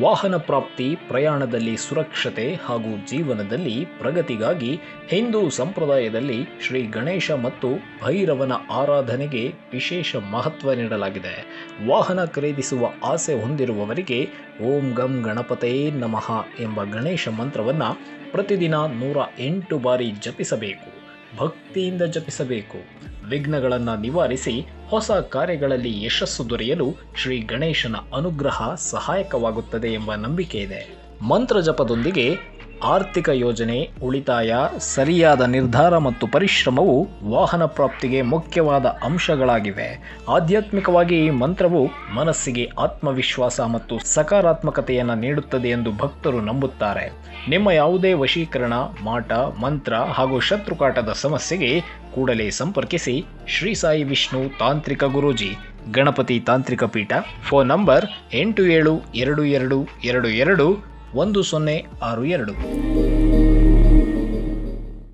ವಾಹನ ಪ್ರಾಪ್ತಿ, ಪ್ರಯಾಣದಲ್ಲಿ ಸುರಕ್ಷತೆ ಹಾಗೂ ಜೀವನದಲ್ಲಿ ಪ್ರಗತಿಗಾಗಿ ಹಿಂದೂ ಸಂಪ್ರದಾಯದಲ್ಲಿ ಶ್ರೀ ಗಣೇಶ ಮತ್ತು ಭೈರವನ ಆರಾಧನೆಗೆ ವಿಶೇಷ ಮಹತ್ವ ನೀಡಲಾಗಿದೆ. ವಾಹನ ಖರೀದಿಸುವ ಆಸೆ ಹೊಂದಿರುವವರಿಗೆ ಓಂ ಗಂ ಗಣಪತೇ ನಮಃ ಎಂಬ ಗಣೇಶ ಮಂತ್ರವನ್ನು ಪ್ರತಿದಿನ 108 ಬಾರಿ ಜಪಿಸಬೇಕು. ಭಕ್ತಿಯಿಂದ ಜಪಿಸಬೇಕು. ವಿಘ್ನಗಳನ್ನು ನಿವಾರಿಸಿ ಹೊಸ ಕಾರ್ಯಗಳಲ್ಲಿ ಯಶಸ್ಸು ದೊರೆಯಲು ಶ್ರೀ ಗಣೇಶನ ಅನುಗ್ರಹ ಸಹಾಯಕವಾಗುತ್ತದೆ ಎಂಬ ನಂಬಿಕೆ ಇದೆ. ಮಂತ್ರ ಜಪದೊಂದಿಗೆ ಆರ್ಥಿಕ ಯೋಜನೆ, ಉಳಿತಾಯ, ಸರಿಯಾದ ನಿರ್ಧಾರ ಮತ್ತು ಪರಿಶ್ರಮವು ವಾಹನ ಪ್ರಾಪ್ತಿಗೆ ಮುಖ್ಯವಾದ ಅಂಶಗಳಾಗಿವೆ. ಆಧ್ಯಾತ್ಮಿಕವಾಗಿ ಈ ಮಂತ್ರವು ಮನಸ್ಸಿಗೆ ಆತ್ಮವಿಶ್ವಾಸ ಮತ್ತು ಸಕಾರಾತ್ಮಕತೆಯನ್ನು ನೀಡುತ್ತದೆ ಎಂದು ಭಕ್ತರು ನಂಬುತ್ತಾರೆ. ನಿಮ್ಮ ಯಾವುದೇ ವಶೀಕರಣ, ಮಾಟ, ಮಂತ್ರ ಹಾಗೂ ಶತ್ರುಕಾಟದ ಸಮಸ್ಯೆಗೆ ಕೂಡಲೇ ಸಂಪರ್ಕಿಸಿ ಶ್ರೀ ಸಾಯಿ ವಿಷ್ಣು ತಾಂತ್ರಿಕ ಗುರೂಜಿ, ಗಣಪತಿ ತಾಂತ್ರಿಕ ಪೀಠ. Phone number 8722221062.